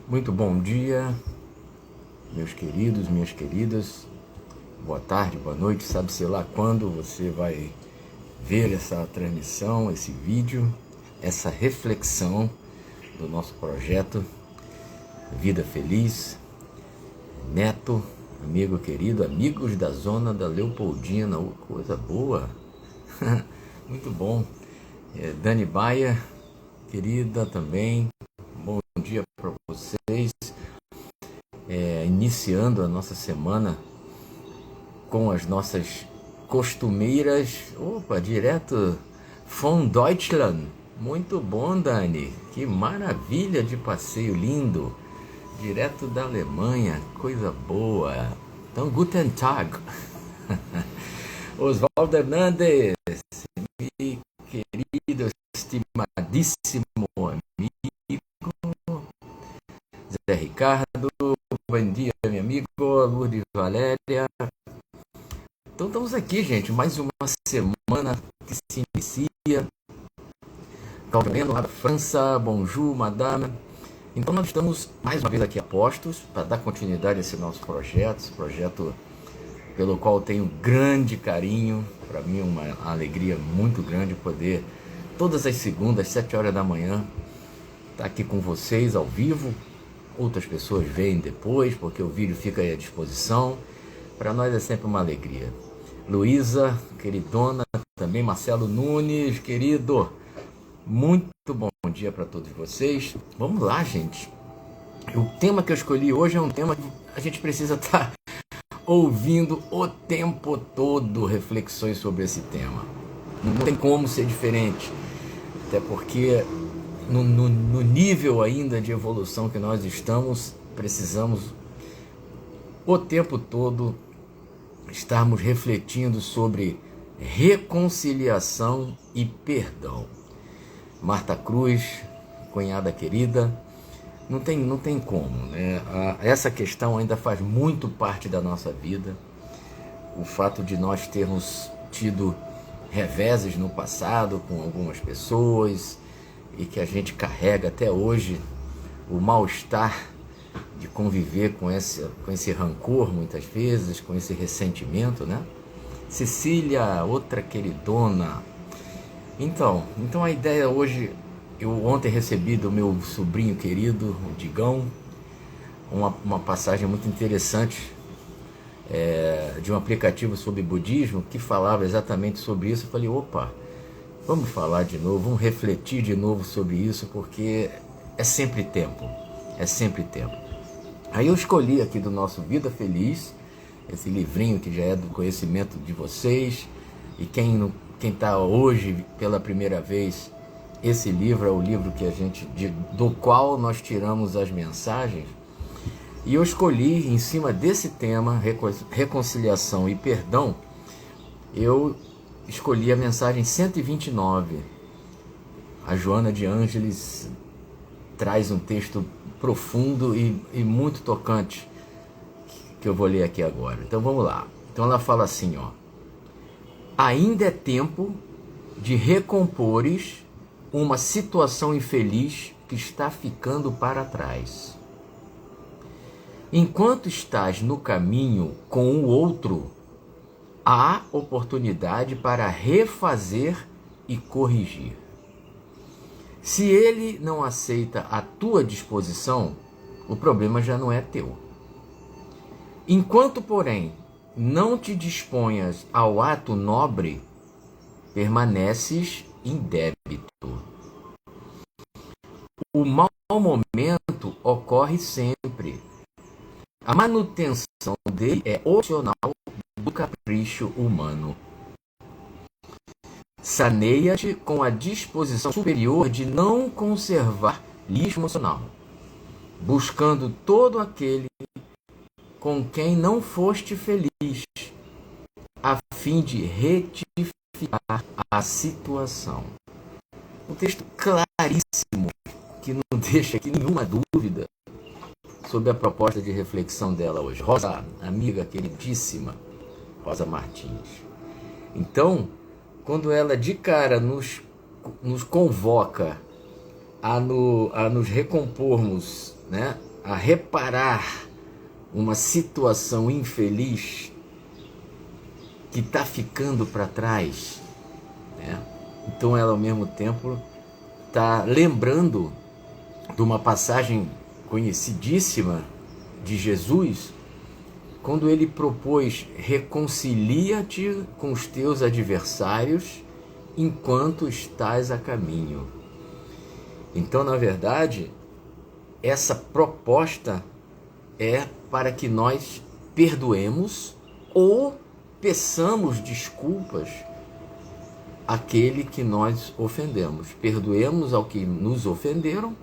Muito bom dia, meus queridos, minhas queridas. Boa tarde, boa noite, sabe-se lá quando você vai ver essa transmissão, esse vídeo, essa reflexão do nosso projeto Vida Feliz. Neto, amigo querido, amigos da zona da Leopoldina, coisa boa, muito bom. Dani Baia, querida também, bom dia para vocês. Iniciando a nossa semana com as nossas costumeiras, direto von Deutschland. Muito bom, Dani, que maravilha de passeio lindo, direto da Alemanha, coisa boa. Então, guten Tag. Oswaldo Hernandes, meu querido, estimadíssimo amigo. Zé Ricardo, bom dia, meu amigo. Lourdes Valéria. Então estamos aqui, gente, mais uma semana que se inicia. Calvino, lá da França, bonjour, madame. Então nós estamos mais uma vez aqui a postos para dar continuidade a esse nosso projeto, esse projeto pelo qual eu tenho grande carinho. Para mim é uma alegria muito grande poder, todas as segundas, 7 horas da manhã, estar aqui com vocês ao vivo. Outras pessoas veem depois, porque o vídeo fica aí à disposição. Para nós é sempre uma alegria. Luísa, queridona, também Marcelo Nunes, querido. Muito bom dia para todos vocês. Vamos lá, gente. O tema que eu escolhi hoje é um tema que a gente precisa estar ouvindo o tempo todo, reflexões sobre esse tema. Não tem como ser diferente. Até porque no nível ainda de evolução que nós estamos, precisamos o tempo todo estarmos refletindo sobre reconciliação e perdão. Marta Cruz, cunhada querida, não tem como, né? Essa questão ainda faz muito parte da nossa vida. O fato de nós termos tido reveses no passado com algumas pessoas e que a gente carrega até hoje o mal-estar de conviver com esse rancor muitas vezes, com esse ressentimento, né? Cecília, outra queridona. Então a ideia hoje, eu ontem recebi do meu sobrinho querido, o Digão, uma passagem muito interessante de um aplicativo sobre budismo que falava exatamente sobre isso. Eu falei, vamos falar de novo, vamos refletir de novo sobre isso, porque é sempre tempo. Aí eu escolhi aqui do nosso Vida Feliz, esse livrinho que já é do conhecimento de vocês, e quem está hoje pela primeira vez, esse livro é o livro que do qual nós tiramos as mensagens, e eu escolhi em cima desse tema, reconciliação e perdão, eu escolhi a mensagem 129. A Joana de Ângeles traz um texto profundo e muito tocante, que eu vou ler aqui agora. Então vamos lá. Então ela fala assim, ainda é tempo de recompores uma situação infeliz que está ficando para trás. Enquanto estás no caminho com o outro, há oportunidade para refazer e corrigir. Se ele não aceita a tua disposição, o problema já não é teu. Enquanto, porém, não te disponhas ao ato nobre, permaneces em débito. O mau momento ocorre sempre. A manutenção dele é opcional do capricho humano. Saneia-te com a disposição superior de não conservar lixo emocional, buscando todo aquele com quem não foste feliz, a fim de retificar a situação. Um texto claríssimo, que não deixa aqui nenhuma dúvida sobre a proposta de reflexão dela hoje. Rosa, amiga queridíssima, Rosa Martins. Então, quando ela de cara nos convoca a nos recompormos, né, a reparar uma situação infeliz que está ficando para trás, né? Então ela ao mesmo tempo está lembrando de uma passagem conhecidíssima de Jesus, quando ele propôs: reconcilia-te com os teus adversários enquanto estás a caminho. Então, na verdade, essa proposta é para que nós perdoemos ou peçamos desculpas àquele que nós ofendemos. Perdoemos ao que nos ofenderam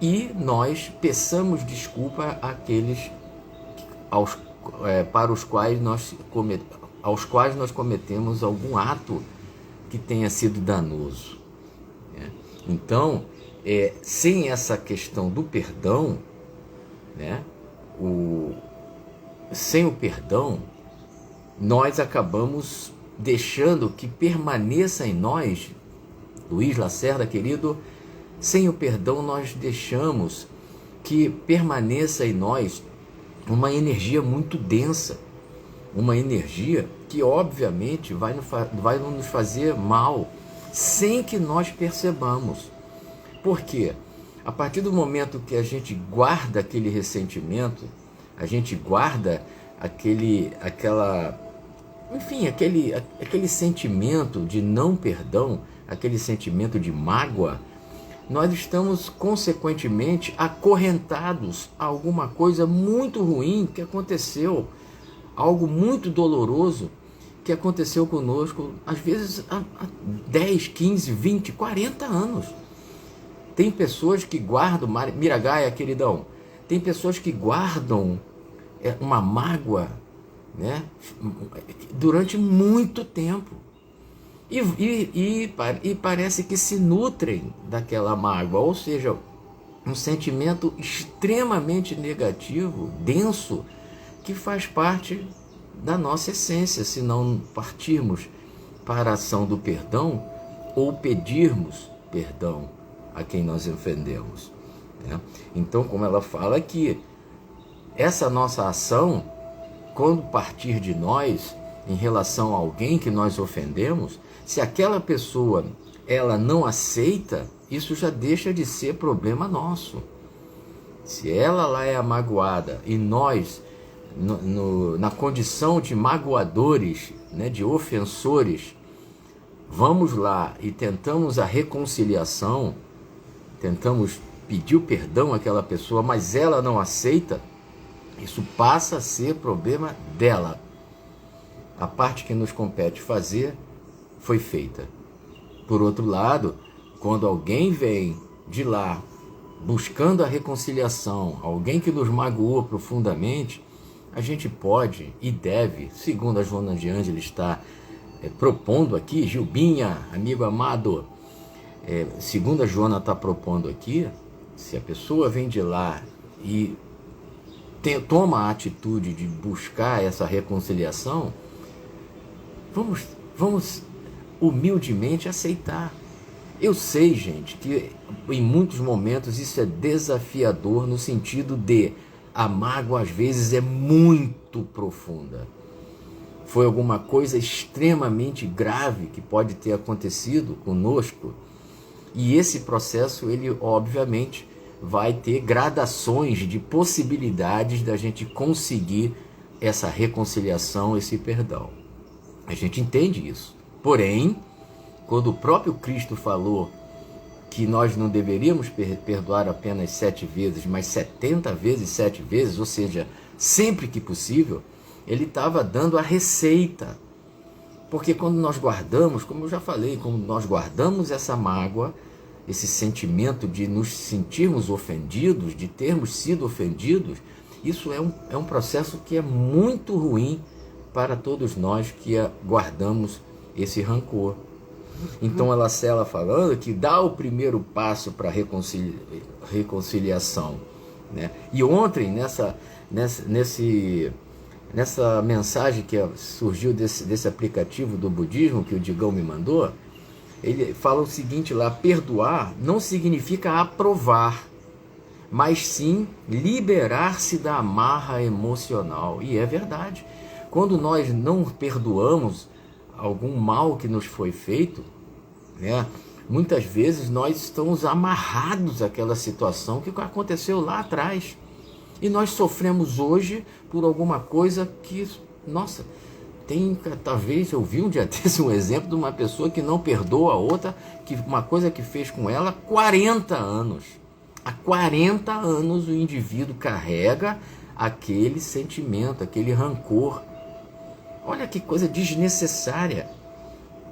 e nós peçamos desculpa àqueles para os quais nós cometemos algum ato que tenha sido danoso. Então, sem essa questão do perdão, né, sem o perdão, nós acabamos deixando que permaneça em nós, Luiz Lacerda, querido, sem o perdão nós deixamos que permaneça em nós uma energia muito densa, uma energia que obviamente vai nos fazer mal, sem que nós percebamos. Por quê? A partir do momento que a gente guarda aquele ressentimento, a gente guarda aquele sentimento de não perdão, aquele sentimento de mágoa, nós estamos consequentemente acorrentados a alguma coisa muito ruim que aconteceu, algo muito doloroso que aconteceu conosco, às vezes há 10, 15, 20, 40 anos. Tem pessoas que guardam, Miragaia, queridão, tem pessoas que guardam uma mágoa, né, durante muito tempo. E parece que se nutrem daquela mágoa, ou seja, um sentimento extremamente negativo, denso, que faz parte da nossa essência, se não partirmos para a ação do perdão ou pedirmos perdão a quem nós ofendemos, né? Então, como ela fala aqui, essa nossa ação, quando partir de nós em relação a alguém que nós ofendemos, se aquela pessoa ela não aceita, isso já deixa de ser problema nosso. Se ela lá é magoada e nós, na condição de magoadores, né, de ofensores, vamos lá e tentamos a reconciliação, tentamos pedir o perdão àquela pessoa, mas ela não aceita, isso passa a ser problema dela. A parte que nos compete fazer foi feita. Por outro lado, quando alguém vem de lá buscando a reconciliação, alguém que nos magoou profundamente, a gente pode e deve, segundo a Joana de Ângela está propondo aqui, Gilbinha, amigo amado, segundo a Joana está propondo aqui, se a pessoa vem de lá e toma a atitude de buscar essa reconciliação, vamos humildemente aceitar. Eu sei, gente, que em muitos momentos isso é desafiador, no sentido de a mágoa às vezes é muito profunda. Foi alguma coisa extremamente grave que pode ter acontecido conosco, e esse processo, ele obviamente vai ter gradações de possibilidades da gente conseguir essa reconciliação, esse perdão. A gente entende isso. Porém, quando o próprio Cristo falou que nós não deveríamos perdoar apenas 7 vezes, mas 70 vezes 7 vezes, ou seja, sempre que possível, ele estava dando a receita. Porque quando nós guardamos, como eu já falei, quando nós guardamos essa mágoa, esse sentimento de nos sentirmos ofendidos, de termos sido ofendidos, isso é um processo que é muito ruim para todos nós que guardamos esse rancor. Então ela cela falando que dá o primeiro passo para a reconciliação, né? E ontem, nessa mensagem que surgiu desse aplicativo do budismo que o Digão me mandou, ele fala o seguinte lá: perdoar não significa aprovar, mas sim liberar-se da amarra emocional. E é verdade. Quando nós não perdoamos algum mal que nos foi feito, né, muitas vezes nós estamos amarrados àquela situação que aconteceu lá atrás. E nós sofremos hoje por alguma coisa que, nossa, talvez eu vi um dia desse um exemplo de uma pessoa que não perdoa a outra, que uma coisa que fez com ela há 40 anos. Há 40 anos o indivíduo carrega aquele sentimento, aquele rancor. Olha que coisa desnecessária,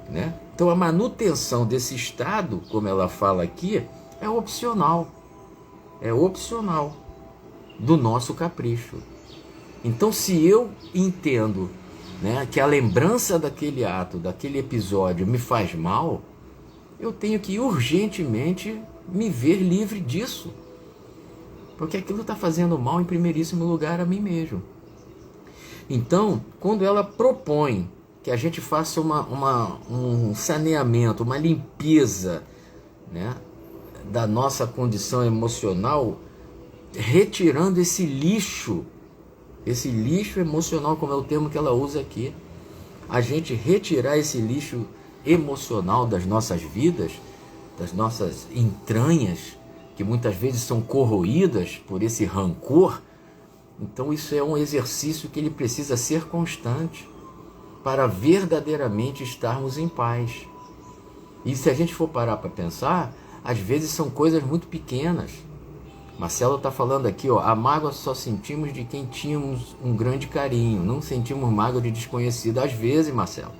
né? Então a manutenção desse estado, como ela fala aqui, é opcional. É opcional do nosso capricho. Então se eu entendo, né, que a lembrança daquele ato, daquele episódio me faz mal, eu tenho que urgentemente me ver livre disso, porque aquilo está fazendo mal em primeiríssimo lugar a mim mesmo. Então, quando ela propõe que a gente faça um saneamento, uma limpeza, né, da nossa condição emocional, retirando esse lixo emocional, como é o termo que ela usa aqui, a gente retirar esse lixo emocional das nossas vidas, das nossas entranhas, que muitas vezes são corroídas por esse rancor. Então isso é um exercício que ele precisa ser constante para verdadeiramente estarmos em paz. E se a gente for parar para pensar, às vezes são coisas muito pequenas. Marcelo está falando aqui, ó, a mágoa só sentimos de quem tínhamos um grande carinho, não sentimos mágoa de desconhecido. Às vezes, Marcelo,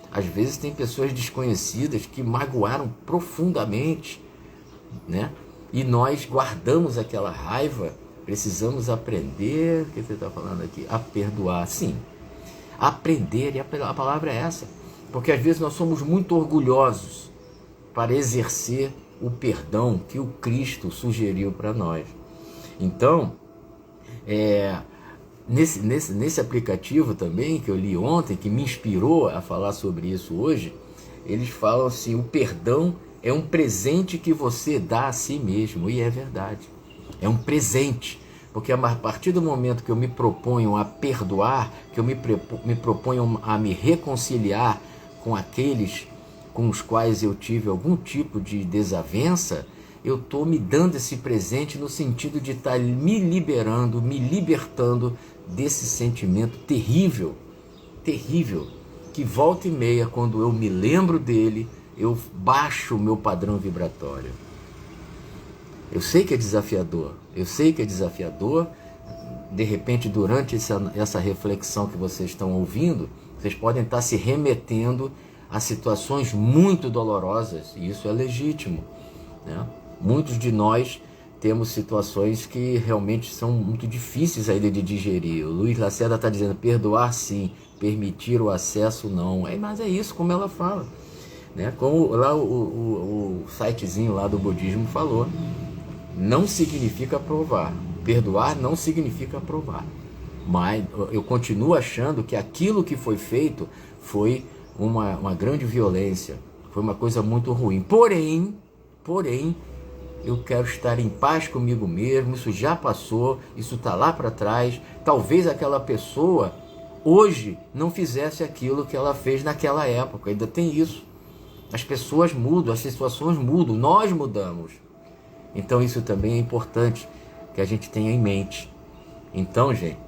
às vezes tem pessoas desconhecidas que magoaram profundamente, né? E nós guardamos aquela raiva. Precisamos aprender, o que você está falando aqui? A perdoar, sim. Aprender, e a palavra é essa. Porque às vezes nós somos muito orgulhosos para exercer o perdão que o Cristo sugeriu para nós. Então, nesse aplicativo também, que eu li ontem, que me inspirou a falar sobre isso hoje, eles falam assim, o perdão é um presente que você dá a si mesmo. E é verdade. É um presente, porque a partir do momento que eu me proponho a perdoar, que eu me proponho a me reconciliar com aqueles com os quais eu tive algum tipo de desavença, eu estou me dando esse presente no sentido de estar me liberando, me libertando desse sentimento terrível, terrível, que volta e meia, quando eu me lembro dele, eu baixo o meu padrão vibratório. Eu sei que é desafiador, de repente durante essa reflexão que vocês estão ouvindo, vocês podem estar se remetendo a situações muito dolorosas, e isso é legítimo, né? Muitos de nós temos situações que realmente são muito difíceis ainda de digerir. O Luiz Lacerda está dizendo, perdoar sim, permitir o acesso não. Mas é isso, como ela fala, né? Como lá o sitezinho lá do budismo falou, não significa aprovar. Perdoar não significa aprovar. Mas eu continuo achando que aquilo que foi feito foi uma grande violência, foi uma coisa muito ruim. Porém, eu quero estar em paz comigo mesmo, isso já passou, isso está lá para trás. Talvez aquela pessoa hoje não fizesse aquilo que ela fez naquela época, ainda tem isso. As pessoas mudam, as situações mudam, nós mudamos. Então isso também é importante que a gente tenha em mente. Então, gente,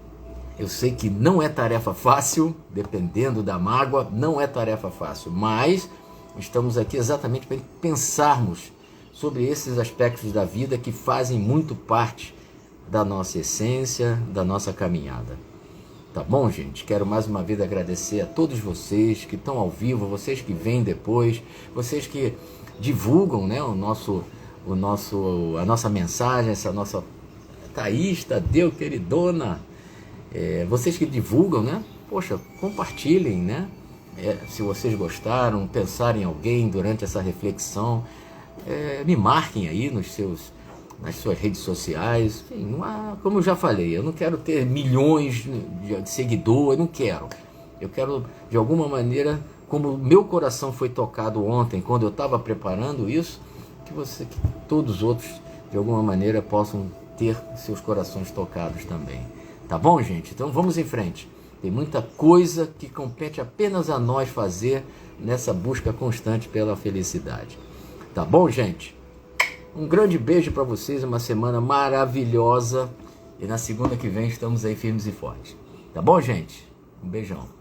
eu sei que não é tarefa fácil, dependendo da mágoa, não é tarefa fácil, mas estamos aqui exatamente para pensarmos sobre esses aspectos da vida que fazem muito parte da nossa essência, da nossa caminhada. Tá bom, gente? Quero mais uma vez agradecer a todos vocês que estão ao vivo, vocês que vêm depois, vocês que divulgam, né, a nossa mensagem, essa nossa Thaís, Tadeu, queridona. Vocês que divulgam, né? Poxa, compartilhem, né? Se vocês gostaram, pensarem em alguém durante essa reflexão, me marquem aí nas suas redes sociais. Enfim, como eu já falei, eu não quero ter milhões de seguidores, não quero. Eu quero, de alguma maneira, como meu coração foi tocado ontem, quando eu estava preparando isso, que todos os outros, de alguma maneira, possam ter seus corações tocados também. Tá bom, gente? Então vamos em frente. Tem muita coisa que compete apenas a nós fazer nessa busca constante pela felicidade. Tá bom, gente? Um grande beijo para vocês, uma semana maravilhosa. E na segunda que vem estamos aí firmes e fortes. Tá bom, gente? Um beijão.